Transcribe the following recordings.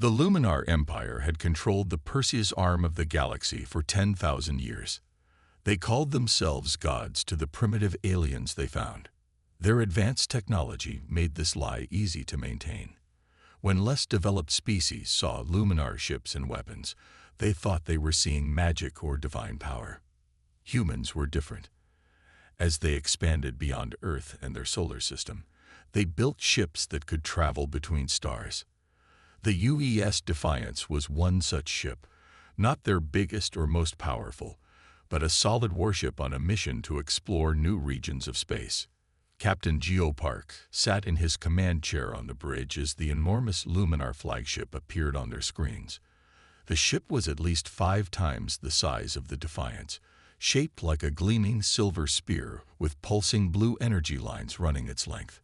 The Luminar Empire had controlled the Perseus arm of the galaxy for 10,000 years. They called themselves gods to the primitive aliens they found. Their advanced technology made this lie easy to maintain. When less developed species saw Luminar ships and weapons, they thought they were seeing magic or divine power. Humans were different. As they expanded beyond Earth and their solar system, they built ships that could travel between stars. The UES Defiance was one such ship, not their biggest or most powerful, but a solid warship on a mission to explore new regions of space. Captain Geo Park sat in his command chair on the bridge as the enormous Luminar flagship appeared on their screens. The ship was at least 5 times the size of the Defiance, shaped like a gleaming silver spear with pulsing blue energy lines running its length.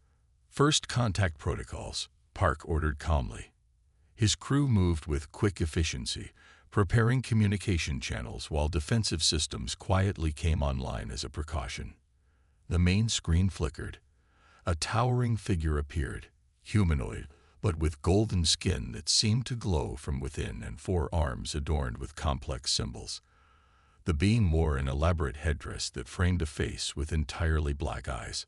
First contact protocols, Park ordered calmly. His crew moved with quick efficiency, preparing communication channels while defensive systems quietly came online as a precaution. The main screen flickered. A towering figure appeared, humanoid, but with golden skin that seemed to glow from within and 4 arms adorned with complex symbols. The being wore an elaborate headdress that framed a face with entirely black eyes.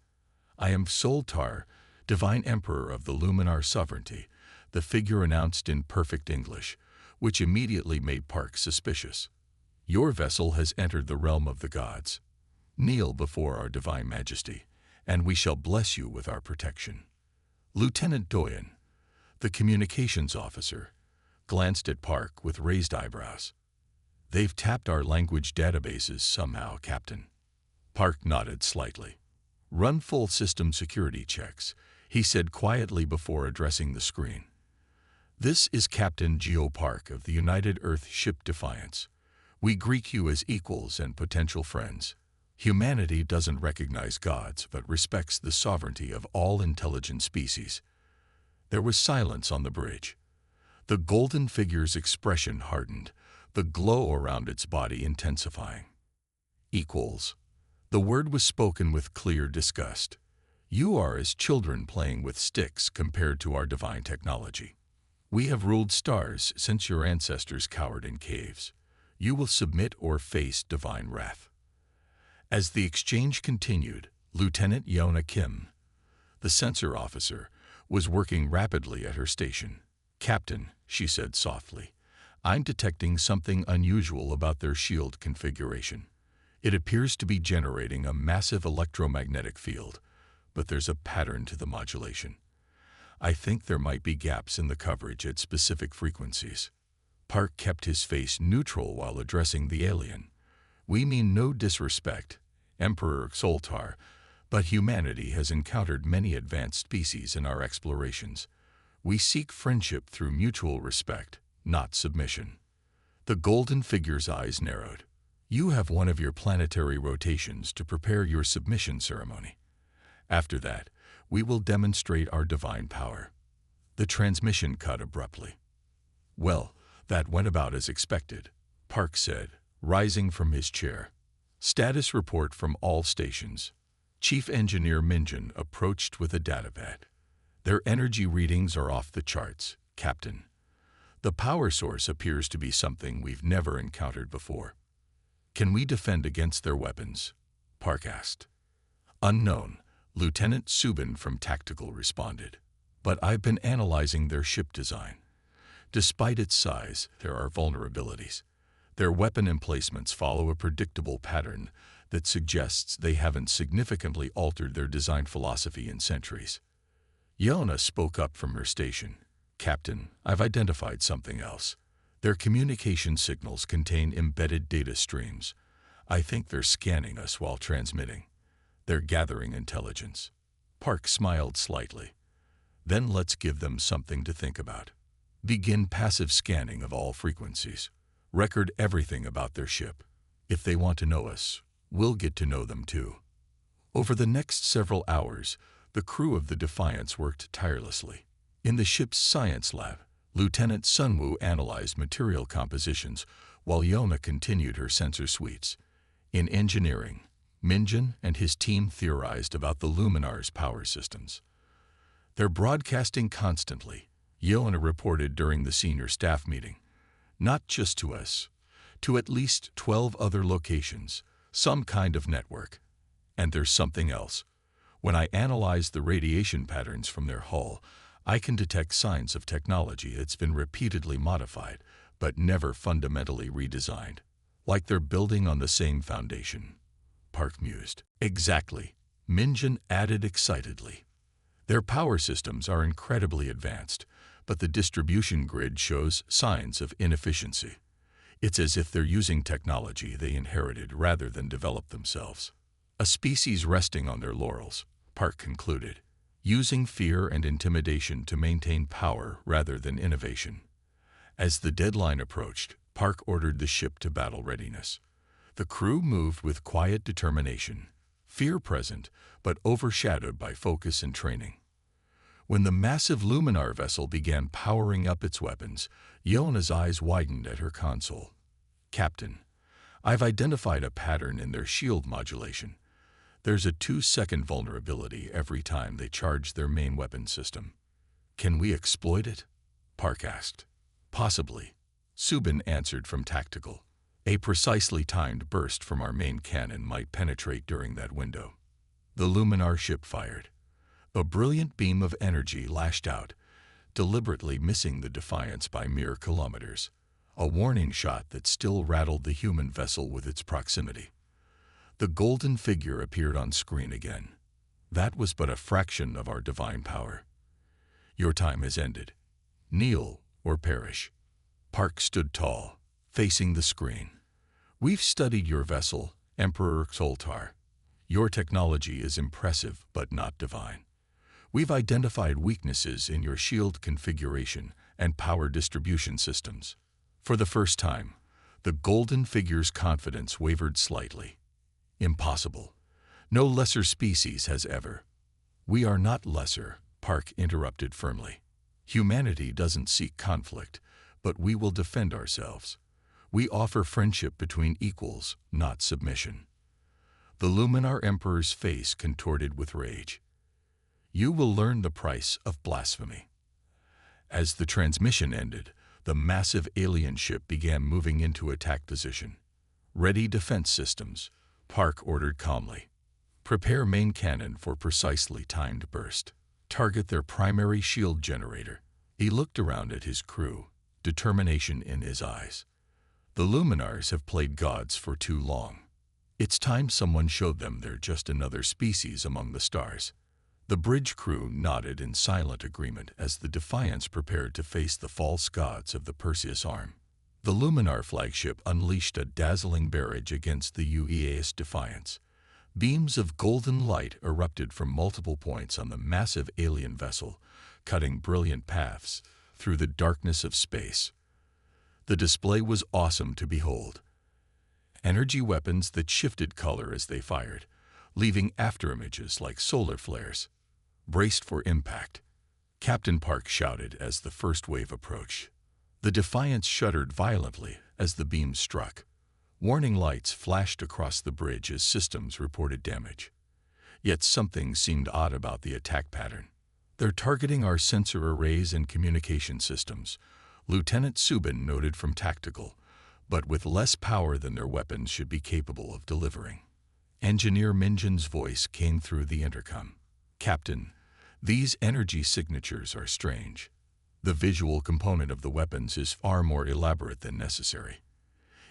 "I am Soltar, Divine Emperor of the Luminar Sovereignty," the figure announced in perfect English, which immediately made Park suspicious. "Your vessel has entered the realm of the gods. Kneel before our divine majesty, and we shall bless you with our protection." Lieutenant Doyen, the communications officer, glanced at Park with raised eyebrows. "They've tapped our language databases somehow, Captain." Park nodded slightly. "Run full system security checks," he said quietly before addressing the screen. "This is Captain Geo Park of the United Earth Ship Defiance. We greet you as equals and potential friends. Humanity doesn't recognize gods but respects the sovereignty of all intelligent species." There was silence on the bridge. The golden figure's expression hardened, the glow around its body intensifying. "Equals." The word was spoken with clear disgust. "You are as children playing with sticks compared to our divine technology. We have ruled stars since your ancestors cowered in caves. You will submit or face divine wrath." As the exchange continued, Lieutenant Yona Kim, the sensor officer, was working rapidly at her station. "Captain," she said softly, "I'm detecting something unusual about their shield configuration. It appears to be generating a massive electromagnetic field, but there's a pattern to the modulation. I think there might be gaps in the coverage at specific frequencies." Park kept his face neutral while addressing the alien. "We mean no disrespect, Emperor Soltar, but humanity has encountered many advanced species in our explorations. We seek friendship through mutual respect, not submission." The golden figure's eyes narrowed. "You have one of your planetary rotations to prepare your submission ceremony. After that, we will demonstrate our divine power." The transmission cut abruptly. "Well, that went about as expected," Park said, rising from his chair. "Status report from all stations." Chief Engineer Minjin approached with a datapad. "Their energy readings are off the charts, Captain. The power source appears to be something we've never encountered before." "Can we defend against their weapons?" Park asked. "Unknown," Lieutenant Subin from Tactical responded. "But I've been analyzing their ship design. Despite its size, there are vulnerabilities. Their weapon emplacements follow a predictable pattern that suggests they haven't significantly altered their design philosophy in centuries." Yona spoke up from her station. "Captain, I've identified something else. Their communication signals contain embedded data streams. I think they're scanning us while transmitting. They're gathering intelligence." Park smiled slightly. "Then let's give them something to think about. Begin passive scanning of all frequencies. Record everything about their ship. If they want to know us, we'll get to know them too." Over the next several hours, the crew of the Defiance worked tirelessly. In the ship's science lab, Lieutenant Sunwoo analyzed material compositions while Yona continued her sensor suites. In engineering, Minjin and his team theorized about the Luminar's power systems. "They're broadcasting constantly," Yelena reported during the senior staff meeting. Not just to us, to at least 12 other locations, some kind of network. And there's something else. When I analyze the radiation patterns from their hull, I can detect signs of technology that's been repeatedly modified, but never fundamentally redesigned. Like they're building on the same foundation. Park mused. Exactly, Minjin added excitedly. Their power systems are incredibly advanced, but the distribution grid shows signs of inefficiency. It's as if they're using technology they inherited rather than developed themselves. A species resting on their laurels, Park concluded, using fear and intimidation to maintain power rather than innovation. As the deadline approached, Park ordered the ship to battle readiness. The crew moved with quiet determination, fear present but overshadowed by focus and training. When the massive Luminar vessel began powering up its weapons, Yelena's eyes widened at her console. Captain, I've identified a pattern in their shield modulation. There's a 2-second vulnerability every time they charge their main weapon system. Can we exploit it? Park asked. Possibly, Subin answered from tactical. A precisely timed burst from our main cannon might penetrate during that window. The Luminar ship fired. A brilliant beam of energy lashed out, deliberately missing the Defiance by mere kilometers. A warning shot that still rattled the human vessel with its proximity. The golden figure appeared on screen again. That was but a fraction of our divine power. Your time has ended. Kneel or perish. Park stood tall, facing the screen. We've studied your vessel, Emperor Xoltar. Your technology is impressive but not divine. We've identified weaknesses in your shield configuration and power distribution systems. For the first time, the golden figure's confidence wavered slightly. Impossible. No lesser species has ever. We are not lesser, Park interrupted firmly. Humanity doesn't seek conflict, but we will defend ourselves. We offer friendship between equals, not submission. The Luminar Emperor's face contorted with rage. You will learn the price of blasphemy. As the transmission ended, the massive alien ship began moving into attack position. Ready defense systems, Park ordered calmly. Prepare main cannon for precisely timed burst. Target their primary shield generator. He looked around at his crew, determination in his eyes. The Luminars have played gods for too long. It's time someone showed them they're just another species among the stars. The bridge crew nodded in silent agreement as the Defiance prepared to face the false gods of the Perseus arm. The Luminar flagship unleashed a dazzling barrage against the UEA's Defiance. Beams of golden light erupted from multiple points on the massive alien vessel, cutting brilliant paths through the darkness of space. The display was awesome to behold. Energy weapons that shifted color as they fired, leaving afterimages like solar flares. Braced for impact, Captain Park shouted as the first wave approached. The Defiance shuddered violently as the beam struck. Warning lights flashed across the bridge as systems reported damage. Yet something seemed odd about the attack pattern. They're targeting our sensor arrays and communication systems, Lieutenant Subin noted from tactical, but with less power than their weapons should be capable of delivering. Engineer Minjin's voice came through the intercom. Captain, these energy signatures are strange. The visual component of the weapons is far more elaborate than necessary.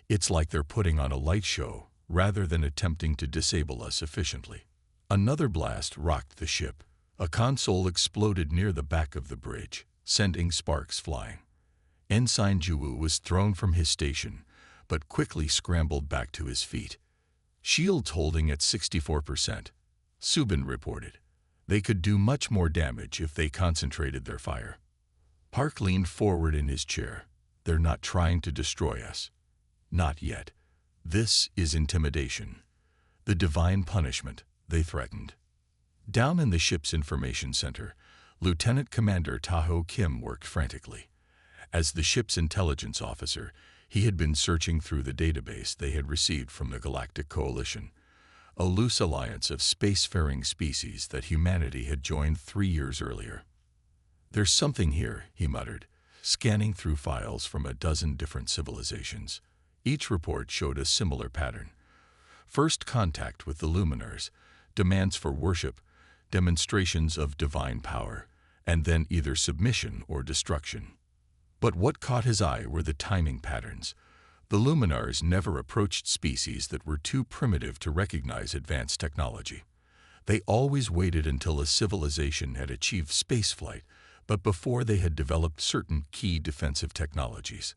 It's like they're putting on a light show rather than attempting to disable us efficiently. Another blast rocked the ship. A console exploded near the back of the bridge, sending sparks flying. Ensign Juwu was thrown from his station, but quickly scrambled back to his feet. Shields holding at 64%, Subin reported. They could do much more damage if they concentrated their fire. Park leaned forward in his chair. They're not trying to destroy us. Not yet. This is intimidation. The divine punishment, they threatened. Down in the ship's information center, Lieutenant Commander Taho Kim worked frantically. As the ship's intelligence officer, he had been searching through the database they had received from the Galactic Coalition, a loose alliance of spacefaring species that humanity had joined 3 years earlier. "There's something here," he muttered, scanning through files from a dozen different civilizations. Each report showed a similar pattern. First contact with the Luminars, demands for worship, demonstrations of divine power, and then either submission or destruction. But what caught his eye were the timing patterns. The Luminars never approached species that were too primitive to recognize advanced technology. They always waited until a civilization had achieved spaceflight, but before they had developed certain key defensive technologies.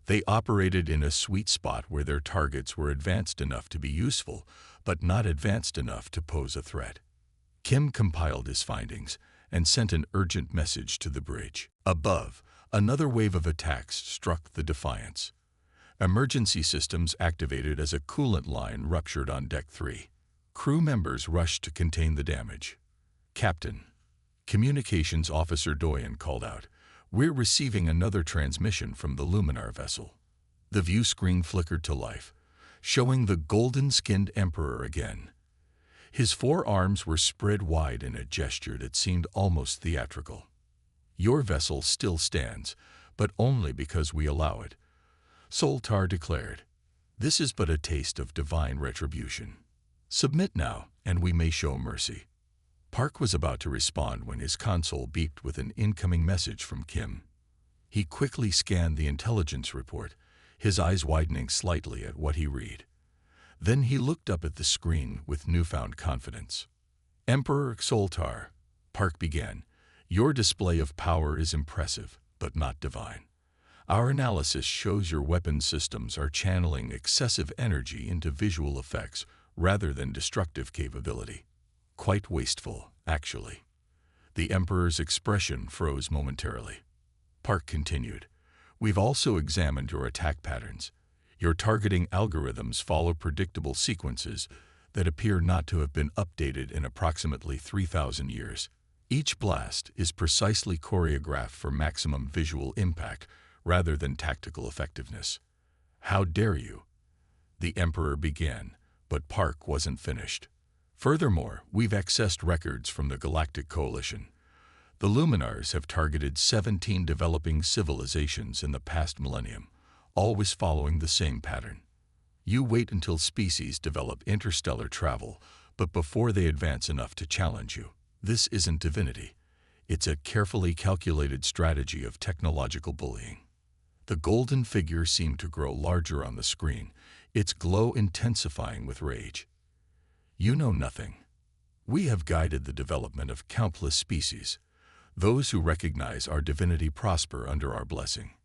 They operated in a sweet spot where their targets were advanced enough to be useful, but not advanced enough to pose a threat. Kim compiled his findings and sent an urgent message to the bridge. Above, another wave of attacks struck the Defiance. Emergency systems activated as a coolant line ruptured on Deck 3. Crew members rushed to contain the damage. "Captain," Communications Officer Doyen called out, "we're receiving another transmission from the Luminar vessel." The view screen flickered to life, showing the golden-skinned Emperor again. His forearms were spread wide in a gesture that seemed almost theatrical. "Your vessel still stands, but only because we allow it," Soltar declared. "This is but a taste of divine retribution. Submit now, and we may show mercy." Park was about to respond when his console beeped with an incoming message from Kim. He quickly scanned the intelligence report, his eyes widening slightly at what he read. Then he looked up at the screen with newfound confidence. "Emperor Soltar," Park began, "your display of power is impressive, but not divine. Our analysis shows your weapon systems are channeling excessive energy into visual effects rather than destructive capability. Quite wasteful, actually." The Emperor's expression froze momentarily. Park continued, "We've also examined your attack patterns. Your targeting algorithms follow predictable sequences that appear not to have been updated in approximately 3,000 years. Each blast is precisely choreographed for maximum visual impact rather than tactical effectiveness." "How dare you?" the Emperor began, but Park wasn't finished. "Furthermore, we've accessed records from the Galactic Coalition. The Luminars have targeted 17 developing civilizations in the past millennium, always following the same pattern. You wait until species develop interstellar travel, but before they advance enough to challenge you. This isn't divinity. It's a carefully calculated strategy of technological bullying." The golden figure seemed to grow larger on the screen, its glow intensifying with rage. "You know nothing. We have guided the development of countless species. Those who recognize our divinity prosper under our blessing."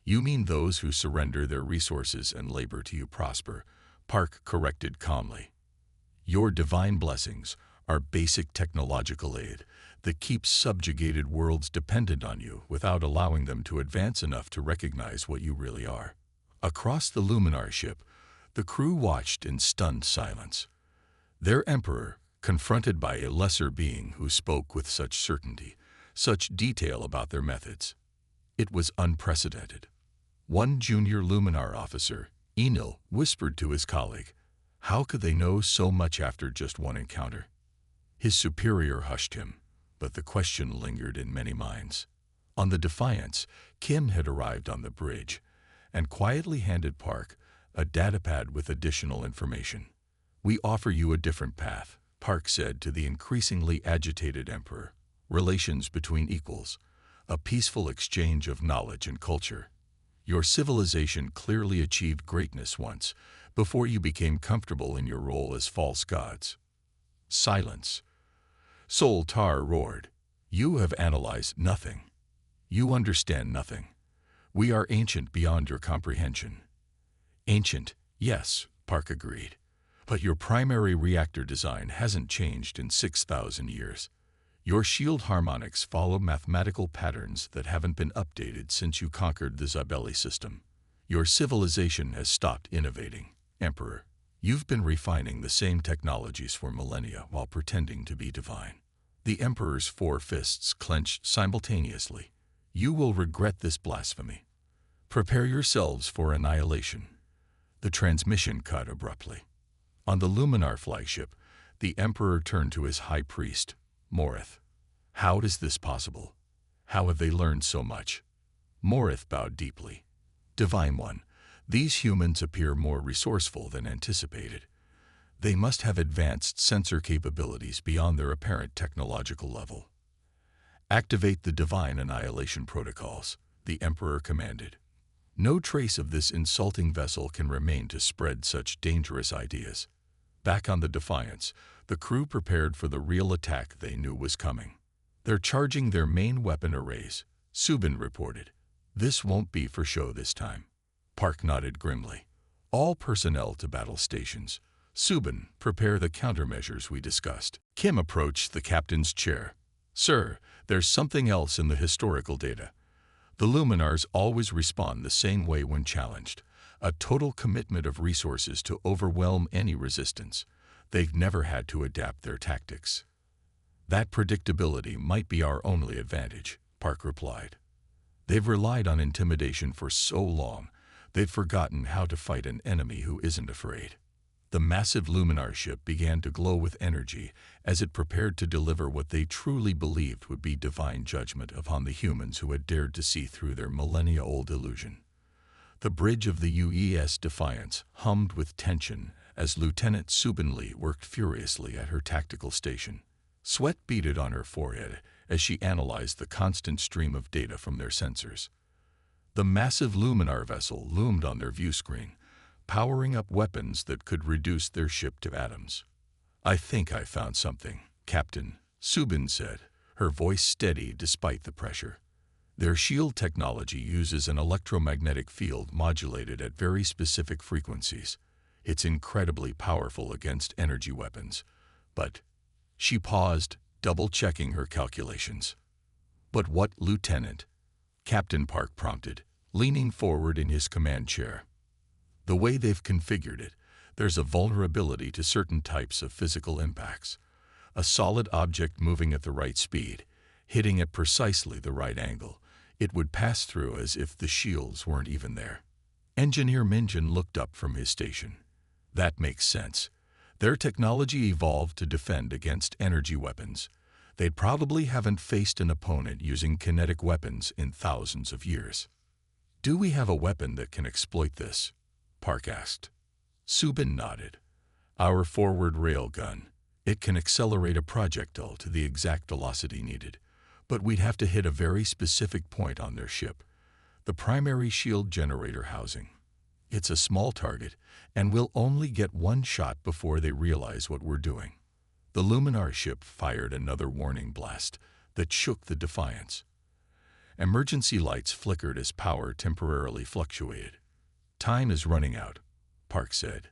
"You mean those who surrender their resources and labor to you prosper," Park corrected calmly. "Your divine blessings are basic technological aid that keeps subjugated worlds dependent on you without allowing them to advance enough to recognize what you really are." Across the Luminar ship, the crew watched in stunned silence. Their Emperor, confronted by a lesser being who spoke with such certainty, such detail about their methods. It was unprecedented. One junior Luminar officer, Enil, whispered to his colleague, "How could they know so much after just one encounter?" His superior hushed him, but the question lingered in many minds. On the Defiance, Kim had arrived on the bridge and quietly handed Park a datapad with additional information. "We offer you a different path," Park said to the increasingly agitated Emperor. "Relations between equals, a peaceful exchange of knowledge and culture. Your civilization clearly achieved greatness once, before you became comfortable in your role as false gods." "Silence," Soltar roared. "You have analyzed nothing. You understand nothing. We are ancient beyond your comprehension." "Ancient, yes," Park agreed. "But your primary reactor design hasn't changed in 6,000 years. Your shield harmonics follow mathematical patterns that haven't been updated since you conquered the Zabelli system. Your civilization has stopped innovating, Emperor. You've been refining the same technologies for millennia while pretending to be divine." The Emperor's four fists clenched simultaneously. "You will regret this blasphemy. Prepare yourselves for annihilation." The transmission cut abruptly. On the Luminar flagship, the Emperor turned to his High Priest, Morith. "How is this possible? How have they learned so much? Morith bowed deeply. Divine One, these humans appear more resourceful than anticipated. They must have advanced sensor capabilities beyond their apparent technological level. Activate the divine annihilation protocols, the Emperor commanded. No trace of this insulting vessel can remain to spread such dangerous ideas. Back on the Defiance, the crew prepared for the real attack they knew was coming. They're charging their main weapon arrays, Subin reported. This won't be for show this time. Park nodded grimly. All personnel to battle stations. Subin, prepare the countermeasures we discussed. Kim approached the captain's chair. Sir, there's something else in the historical data. The Luminars always respond the same way when challenged. A total commitment of resources to overwhelm any resistance. They've never had to adapt their tactics. That predictability might be our only advantage, Park replied. They've relied on intimidation for so long, they've forgotten how to fight an enemy who isn't afraid. The massive Luminar ship began to glow with energy as it prepared to deliver what they truly believed would be divine judgment upon the humans who had dared to see through their millennia-old illusion. The bridge of the UES Defiance hummed with tension as Lieutenant Subin Lee worked furiously at her tactical station. Sweat beaded on her forehead as she analyzed the constant stream of data from their sensors. The massive Luminar vessel loomed on their view screen, powering up weapons that could reduce their ship to atoms. I think I found something, Captain, Subin said, her voice steady despite the pressure. Their shield technology uses an electromagnetic field modulated at very specific frequencies. It's incredibly powerful against energy weapons. But she paused, double-checking her calculations. But what, Lieutenant? Captain Park prompted, leaning forward in his command chair. The way they've configured it, there's a vulnerability to certain types of physical impacts. A solid object moving at the right speed, hitting at precisely the right angle, it would pass through as if the shields weren't even there. Engineer Minjin looked up from his station. That makes sense. Their technology evolved to defend against energy weapons. They probably haven't faced an opponent using kinetic weapons in thousands of years. Do we have a weapon that can exploit this? Park asked. Subin nodded. Our forward railgun. It can accelerate a projectile to the exact velocity needed, but we'd have to hit a very specific point on their ship, the primary shield generator housing. It's a small target, and we'll only get one shot before they realize what we're doing. The Luminar ship fired another warning blast that shook the Defiance. Emergency lights flickered as power temporarily fluctuated. Time is running out, Park said.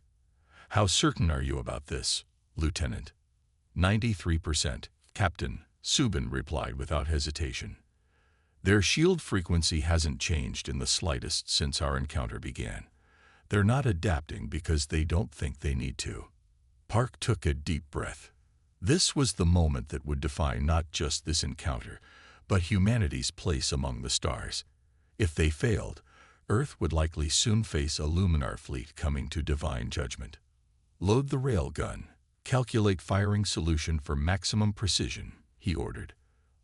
How certain are you about this, Lieutenant? 93%, Captain, Subin replied without hesitation. Their shield frequency hasn't changed in the slightest since our encounter began. They're not adapting because they don't think they need to. Park took a deep breath. This was the moment that would define not just this encounter, but humanity's place among the stars. If they failed, Earth would likely soon face a Luminar fleet coming to divine judgment. Load the railgun. Calculate firing solution for maximum precision, he ordered.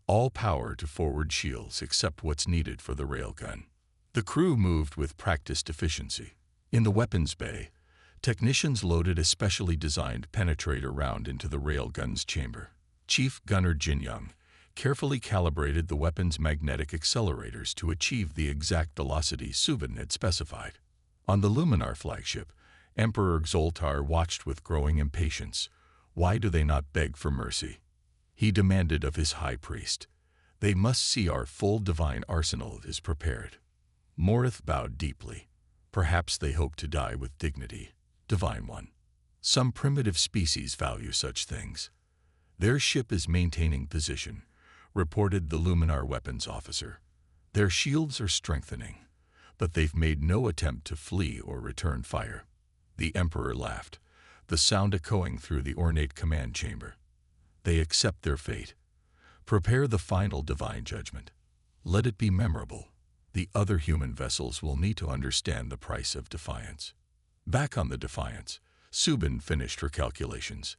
All power to forward shields except what's needed for the railgun. The crew moved with practiced efficiency. In the weapons bay, technicians loaded a specially designed penetrator round into the railgun's chamber. Chief Gunner Jin Young carefully calibrated the weapon's magnetic accelerators to achieve the exact velocity Subin had specified. On the Luminar flagship, Emperor Xoltar watched with growing impatience. Why do they not beg for mercy? He demanded of his high priest. They must see our full divine arsenal is prepared. Morith bowed deeply. Perhaps they hope to die with dignity, Divine One. Some primitive species value such things. Their ship is maintaining position, reported the Luminar weapons officer. Their shields are strengthening, but they've made no attempt to flee or return fire. The Emperor laughed, the sound echoing through the ornate command chamber. They accept their fate. Prepare the final divine judgment. Let it be memorable. The other human vessels will need to understand the price of defiance. Back on the Defiance, Subin finished her calculations.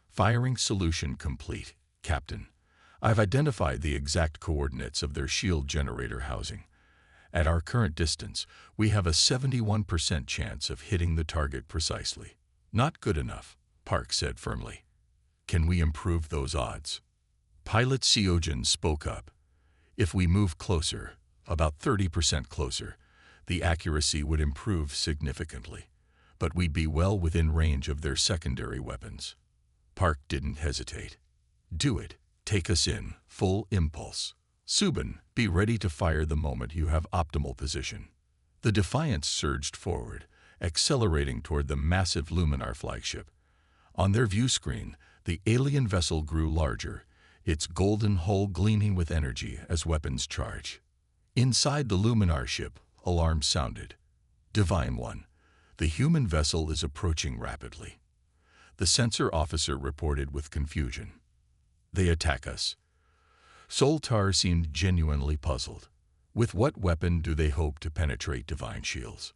Firing solution complete, Captain. I've identified the exact coordinates of their shield generator housing. At our current distance, we have a 71% chance of hitting the target precisely. Not good enough, Park said firmly. Can we improve those odds? Pilot Seogen spoke up. If we move closer, about 30% closer, the accuracy would improve significantly, but we'd be well within range of their secondary weapons. Park didn't hesitate. Do it. Take us in, full impulse. Subin, be ready to fire the moment you have optimal position. The Defiance surged forward, accelerating toward the massive Luminar flagship. On their view screen, the alien vessel grew larger, its golden hull gleaming with energy as weapons charge. Inside the Luminar ship, alarms sounded. Divine One, the human vessel is approaching rapidly. The sensor officer reported with confusion. They attack us. Soltar seemed genuinely puzzled. With what weapon do they hope to penetrate divine shields?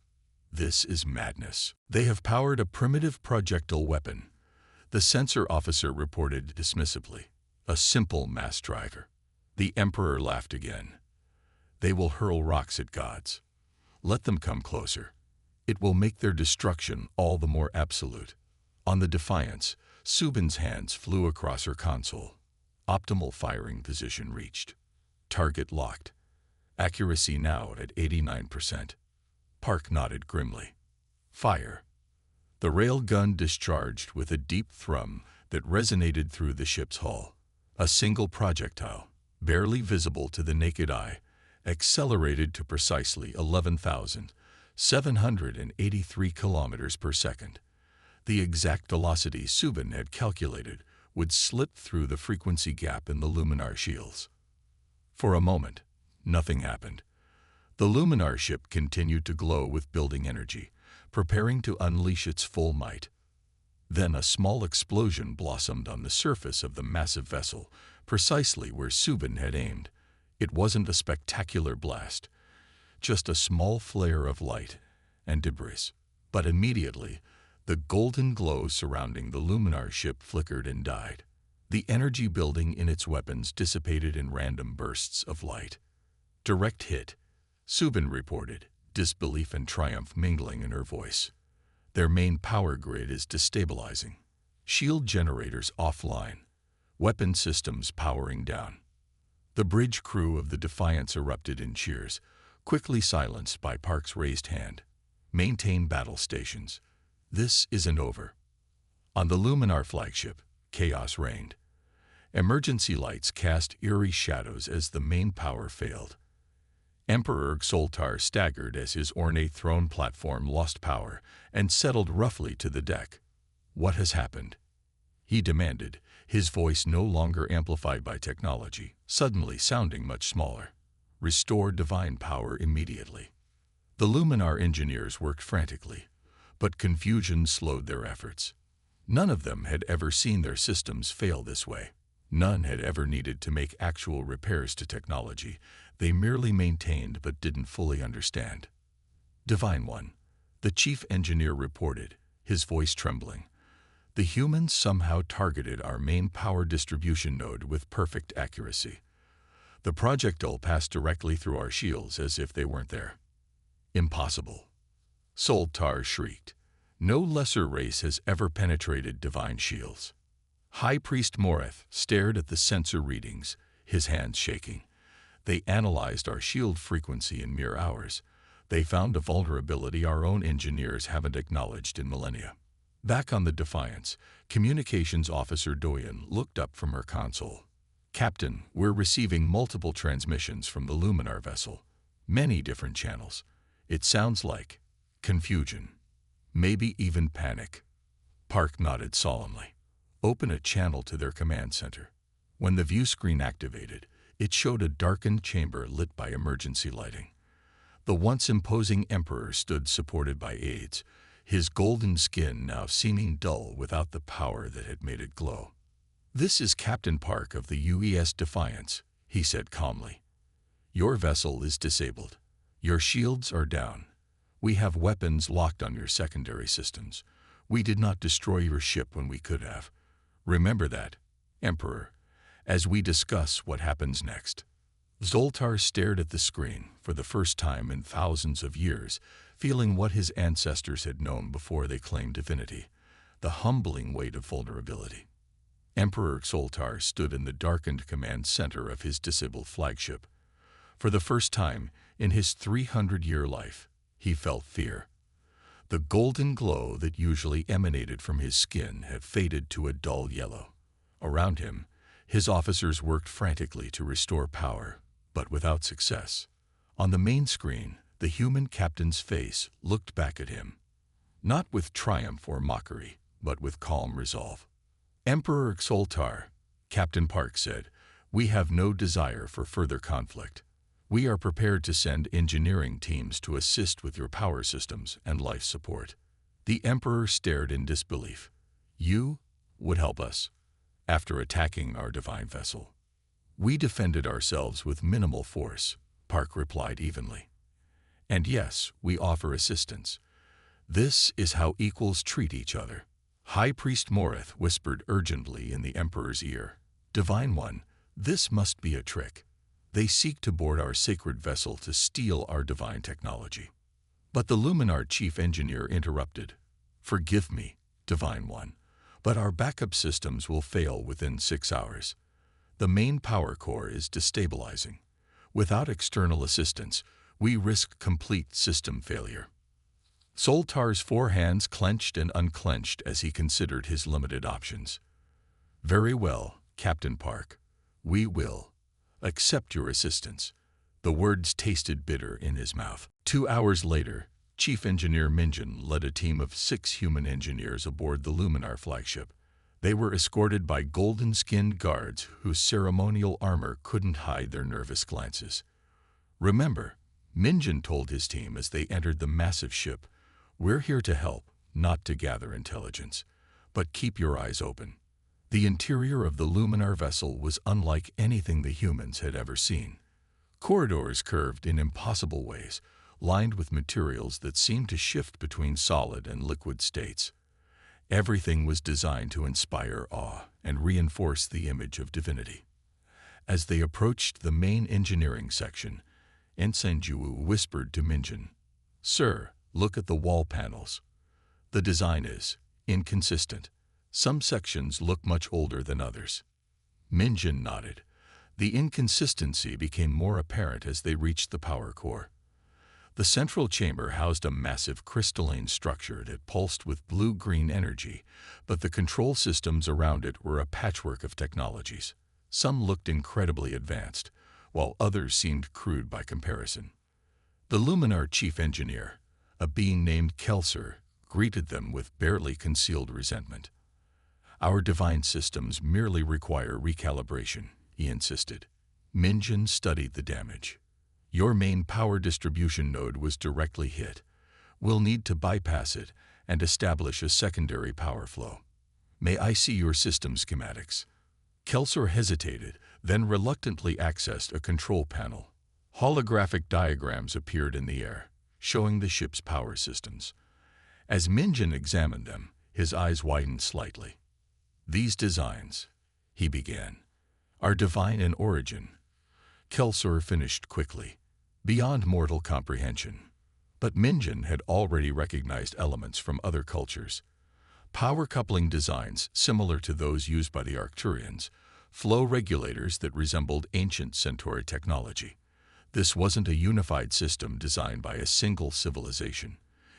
This is madness. They have powered a primitive projectile weapon. The sensor officer reported dismissively. A simple mass driver. The Emperor laughed again. They will hurl rocks at gods. Let them come closer. It will make their destruction all the more absolute. On the Defiance, Subin's hands flew across her console. Optimal firing position reached. Target locked. Accuracy now at 89%. Park nodded grimly. Fire. The railgun discharged with a deep thrum that resonated through the ship's hull. A single projectile, barely visible to the naked eye, accelerated to precisely 11,783 kilometers per second. The exact velocity Subin had calculated would slip through the frequency gap in the Luminar shields. For a moment, nothing happened. The Luminar ship continued to glow with building energy, preparing to unleash its full might. Then a small explosion blossomed on the surface of the massive vessel, precisely where Subin had aimed. It wasn't a spectacular blast, just a small flare of light and debris. But immediately, the golden glow surrounding the Luminar ship flickered and died. The energy building in its weapons dissipated in random bursts of light. Direct hit, Subin reported, disbelief and triumph mingling in her voice. Their main power grid is destabilizing. Shield generators offline. Weapon systems powering down. The bridge crew of the Defiance erupted in cheers, quickly silenced by Park's raised hand. Maintain battle stations. This isn't over. On the Luminar flagship, chaos reigned. Emergency lights cast eerie shadows as the main power failed. Emperor Soltar staggered as his ornate throne platform lost power and settled roughly to the deck. What has happened? He demanded, his voice no longer amplified by technology, suddenly sounding much smaller. Restore divine power immediately. The Luminar engineers worked frantically, but confusion slowed their efforts. None of them had ever seen their systems fail this way. None had ever needed to make actual repairs to technology. They merely maintained but didn't fully understand. Divine One, the chief engineer reported, his voice trembling. The humans somehow targeted our main power distribution node with perfect accuracy. The projectile passed directly through our shields as if they weren't there. Impossible. Soltar shrieked. No lesser race has ever penetrated divine shields. High Priest Moreth stared at the sensor readings, his hands shaking. They analyzed our shield frequency in mere hours. They found a vulnerability our own engineers haven't acknowledged in millennia. Back on the Defiance, Communications Officer Doyen looked up from her console. Captain, we're receiving multiple transmissions from the Luminar vessel. Many different channels. It sounds like confusion. Maybe even panic. Park nodded solemnly. Open a channel to their command center. When the view screen activated, it showed a darkened chamber lit by emergency lighting. The once imposing Emperor stood supported by aides, his golden skin now seeming dull without the power that had made it glow. "This is Captain Park of the UES Defiance," he said calmly. "Your vessel is disabled. Your shields are down. We have weapons locked on your secondary systems. We did not destroy your ship when we could have. Remember that, Emperor. as we discuss what happens next. Zoltar stared at the screen for the first time in thousands of years, feeling what his ancestors had known before they claimed divinity, the humbling weight of vulnerability. Emperor Zoltar stood in the darkened command center of his disabled flagship. For the first time in his 300-year life, he felt fear. The golden glow that usually emanated from his skin had faded to a dull yellow. Around him, his officers worked frantically to restore power, but without success. On the main screen, the human captain's face looked back at him, not with triumph or mockery, but with calm resolve. "Emperor Zoltar," Captain Park said, "we have no desire for further conflict. We are prepared to send engineering teams to assist with your power systems and life support." The Emperor stared in disbelief. "You would help us after attacking our divine vessel?" "We defended ourselves with minimal force," Park replied evenly. "And yes, we offer assistance. This is how equals treat each other." High Priest Morith whispered urgently in the Emperor's ear. "Divine One, this must be a trick. They seek to board our sacred vessel to steal our divine technology." But the Luminar chief engineer interrupted. "Forgive me, Divine One, but our backup systems will fail within 6 hours. The main power core is destabilizing. Without external assistance, we risk complete system failure." Zoltar's 4 hands clenched and unclenched as he considered his limited options. "Very well, Captain Park. We will accept your assistance." The words tasted bitter in his mouth. 2 hours later, Chief Engineer Minjin led a team of 6 human engineers aboard the Luminar flagship. They were escorted by golden-skinned guards whose ceremonial armor couldn't hide their nervous glances. "Remember," Minjin told his team as they entered the massive ship, "we're here to help, not to gather intelligence. But keep your eyes open." The interior of the Luminar vessel was unlike anything the humans had ever seen. Corridors curved in impossible ways, lined with materials that seemed to shift between solid and liquid states. Everything was designed to inspire awe and reinforce the image of divinity. As they approached the main engineering section, Ensenju whispered to Minjin, "Sir, look at the wall panels. The design is inconsistent. Some sections look much older than others." Minjin nodded. The inconsistency became more apparent as they reached the power core. The central chamber housed a massive crystalline structure that pulsed with blue-green energy, but the control systems around it were a patchwork of technologies. Some looked incredibly advanced, while others seemed crude by comparison. The Luminar chief engineer, a being named Kelser, greeted them with barely concealed resentment. "Our divine systems merely require recalibration," he insisted. Minjin studied the damage. "Your main power distribution node was directly hit. We'll need to bypass it and establish a secondary power flow. May I see your system schematics?" Kelser hesitated, then reluctantly accessed a control panel. Holographic diagrams appeared in the air, showing the ship's power systems. As Minjin examined them, his eyes widened slightly. "These designs," he began, "are divine in origin." Kelser finished quickly, beyond mortal comprehension. But Minjin had already recognized elements from other cultures. Power coupling designs similar to those used by the Arcturians, flow regulators that resembled ancient Centauri technology. This wasn't a unified system designed by a single civilization.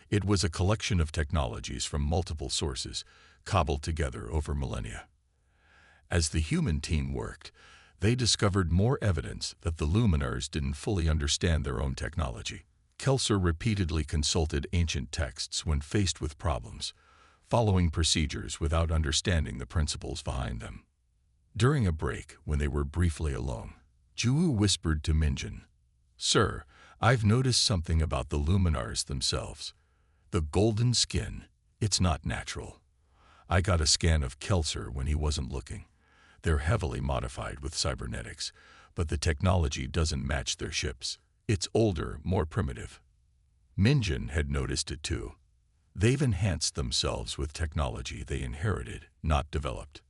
It was a collection of technologies from multiple sources, cobbled together over millennia. As the human team worked, they discovered more evidence that the Luminars didn't fully understand their own technology. Kelser repeatedly consulted ancient texts when faced with problems, following procedures without understanding the principles behind them. During a break, when they were briefly alone, Ju whispered to Minjin, "Sir, I've noticed something about the Luminars themselves. The golden skin, it's not natural." I got a scan of Kelser when he wasn't looking. They're heavily modified with cybernetics, but the technology doesn't match their ships. It's older, more primitive. Minjin had noticed it too. They've enhanced themselves with technology they inherited, not developed.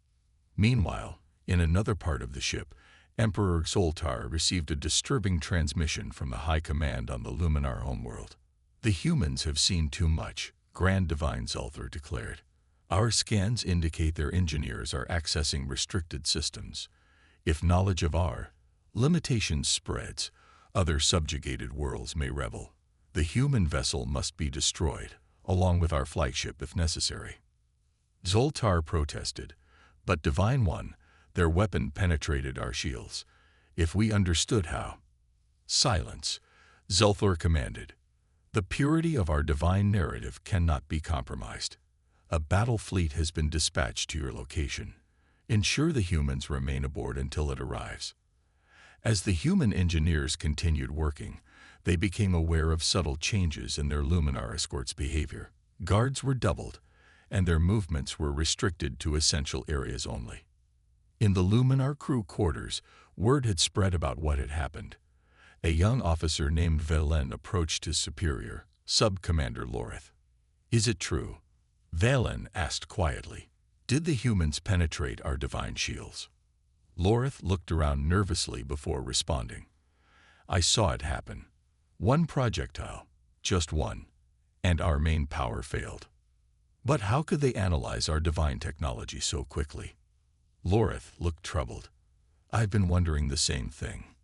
Meanwhile, In another part of the ship, Emperor Zoltar received a disturbing transmission from the High Command on the Luminar homeworld. "The humans have seen too much," Grand Divine Zoltar declared. "Our scans indicate their engineers are accessing restricted systems. If knowledge of our limitations spreads, other subjugated worlds may rebel. The human vessel must be destroyed, along with our flagship if necessary." Zoltar protested, "But Divine One, their weapon penetrated our shields. If we understood how—" "Silence," Zoltar commanded. "The purity of our divine narrative cannot be compromised. A battle fleet has been dispatched to your location. Ensure the humans remain aboard until it arrives." As the human engineers continued working, they became aware of subtle changes in their Luminar escort's behavior. Guards were doubled, and their movements were restricted to essential areas only. In the Luminar crew quarters, word had spread about what had happened. A young officer named Valen approached his superior, Sub-Commander Lorith. "Is it true?" Valen asked quietly. "Did the humans penetrate our divine shields?" Lorith looked around nervously before responding. "I saw it happen. One projectile, just one, and our main power failed." "But how could they analyze our divine technology so quickly?" Lorith looked troubled. "I've been wondering the same thing.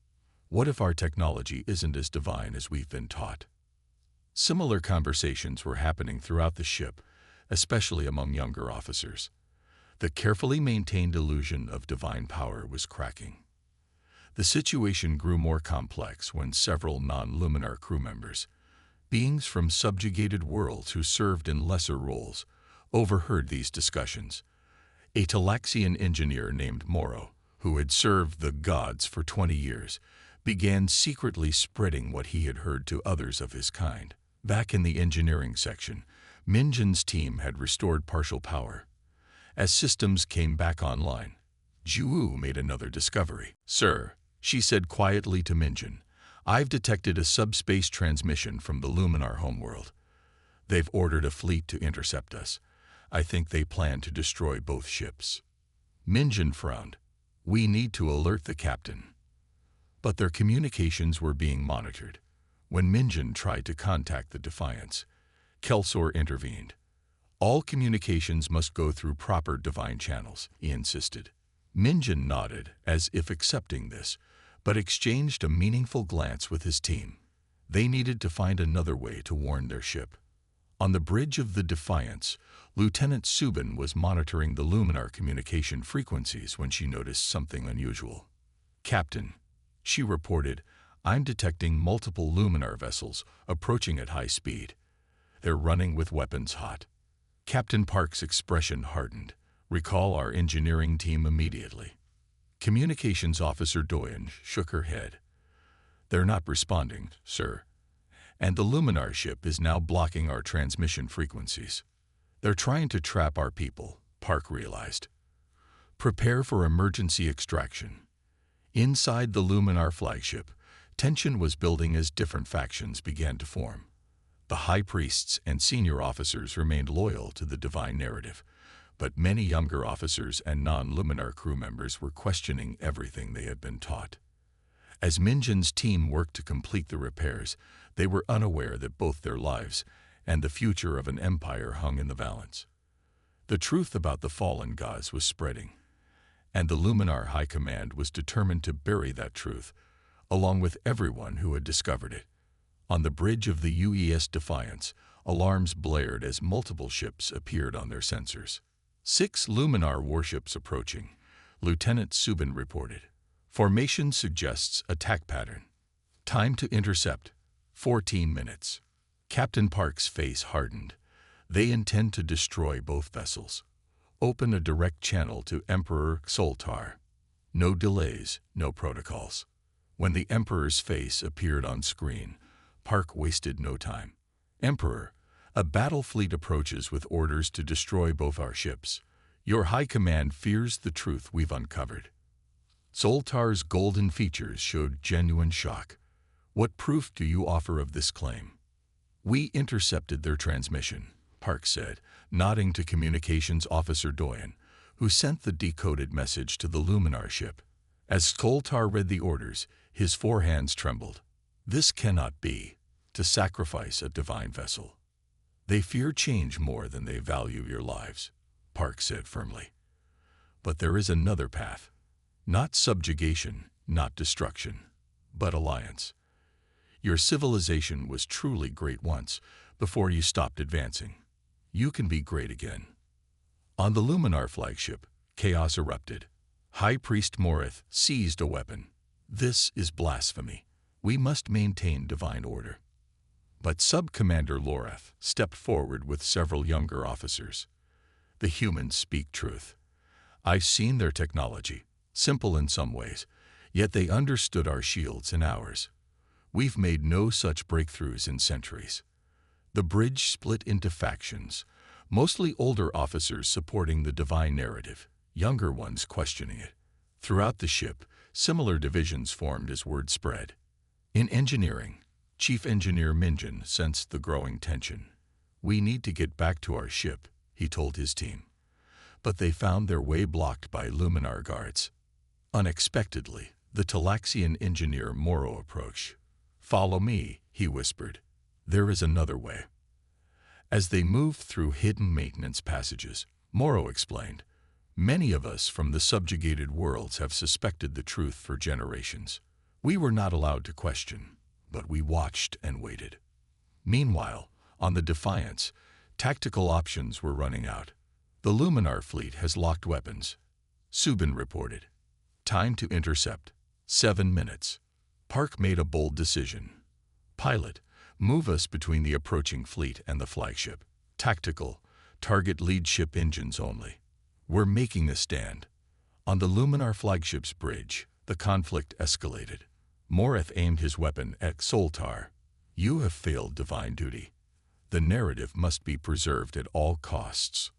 What if our technology isn't as divine as we've been taught?" Similar conversations were happening throughout the ship, especially among younger officers. The carefully maintained illusion of divine power was cracking. The situation grew more complex when several non-Luminar crew members, beings from subjugated worlds who served in lesser roles, overheard these discussions. A Talaxian engineer named Moro, who had served the gods for 20 years, began secretly spreading what he had heard to others of his kind. Back in the engineering section, Minjin's team had restored partial power. As systems came back online, Juwu made another discovery. "Sir," she said quietly to Minjin, "I've detected a subspace transmission from the Luminar homeworld. They've ordered a fleet to intercept us. I think they plan to destroy both ships." Minjin frowned. "We need to alert the captain." But their communications were being monitored. When Minjin tried to contact the Defiance, Kelsor intervened. "All communications must go through proper divine channels," he insisted. Minjin nodded, as if accepting this, but exchanged a meaningful glance with his team. They needed to find another way to warn their ship. On the bridge of the Defiance, Lieutenant Subin was monitoring the Luminar communication frequencies when she noticed something unusual. "Captain," she reported, "I'm detecting multiple Luminar vessels approaching at high speed. They're running with weapons hot." Captain Park's expression hardened. "Recall our engineering team immediately." Communications Officer Doyen shook her head. "They're not responding, sir. And the Luminar ship is now blocking our transmission frequencies. They're trying to trap our people," Park realized. "Prepare for emergency extraction." Inside the Luminar flagship, tension was building as different factions began to form. The high priests and senior officers remained loyal to the divine narrative, but many younger officers and non-Luminar crew members were questioning everything they had been taught. As Minjin's team worked to complete the repairs, they were unaware that both their lives and the future of an empire hung in the balance. The truth about the fallen gods was spreading, and the Luminar High Command was determined to bury that truth, along with everyone who had discovered it. On the bridge of the UES Defiance, alarms blared as multiple ships appeared on their sensors. 6 Luminar warships approaching, Lieutenant Subin reported. Formation suggests attack pattern. Time to intercept, 14 minutes. Captain Park's face hardened. They intend to destroy both vessels. Open a direct channel to Emperor Zoltar. No delays, no protocols. When the Emperor's face appeared on screen, Park wasted no time. "Emperor, a battle fleet approaches with orders to destroy both our ships. Your High Command fears the truth we've uncovered." Zoltar's golden features showed genuine shock. "What proof do you offer of this claim?" "We intercepted their transmission," Park said, nodding to Communications Officer Doyen, who sent the decoded message to the Luminar ship. As Skoltar read the orders, his four hands trembled. This cannot be, to sacrifice a divine vessel. They fear change more than they value your lives, Park said firmly. But there is another path. Not subjugation, not destruction, but alliance. Your civilization was truly great once, before you stopped advancing. You can be great again. On the Luminar flagship, chaos erupted. High Priest Morith seized a weapon. This is blasphemy. We must maintain divine order. But Sub-Commander Lorath stepped forward with several younger officers. The humans speak truth. I've seen their technology, simple in some ways, yet they understood our shields and ours. We've made no such breakthroughs in centuries. The bridge split into factions, mostly older officers supporting the divine narrative, younger ones questioning it. Throughout the ship, similar divisions formed as word spread. In engineering, Chief Engineer Minjin sensed the growing tension. We need to get back to our ship, he told his team. But they found their way blocked by Luminar guards. Unexpectedly, the Talaxian engineer Moro approached. Follow me, he whispered. There is another way. As they moved through hidden maintenance passages, Moro explained, many of us from the subjugated worlds have suspected the truth for generations. We were not allowed to question, but we watched and waited. Meanwhile, on the Defiance, tactical options were running out. The Luminar fleet has locked weapons, Subin reported. Time to intercept. 7 minutes. Park made a bold decision. Pilot, move us between the approaching fleet and the flagship. Tactical, target lead ship engines only. We're making a stand. On the Luminar flagship's bridge, the conflict escalated. Morith aimed his weapon at Soltar. You have failed divine duty. The narrative must be preserved at all costs.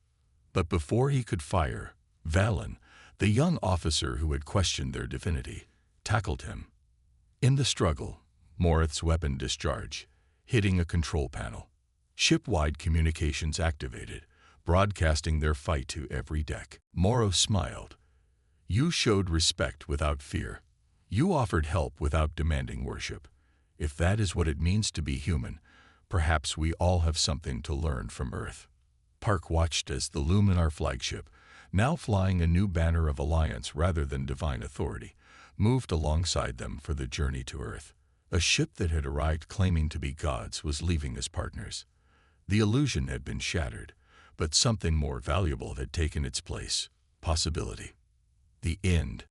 But before he could fire, Valen, the young officer who had questioned their divinity, tackled him. In the struggle, Morith's weapon discharged, hitting a control panel. Ship-wide communications activated, broadcasting their fight to every deck. Moro smiled. You showed respect without fear. You offered help without demanding worship. If that is what it means to be human, perhaps we all have something to learn from Earth. Park watched as the Luminar flagship, now flying a new banner of alliance rather than divine authority, moved alongside them for the journey to Earth. A ship that had arrived claiming to be gods was leaving as partners. The illusion had been shattered, but something more valuable had taken its place: possibility. The end.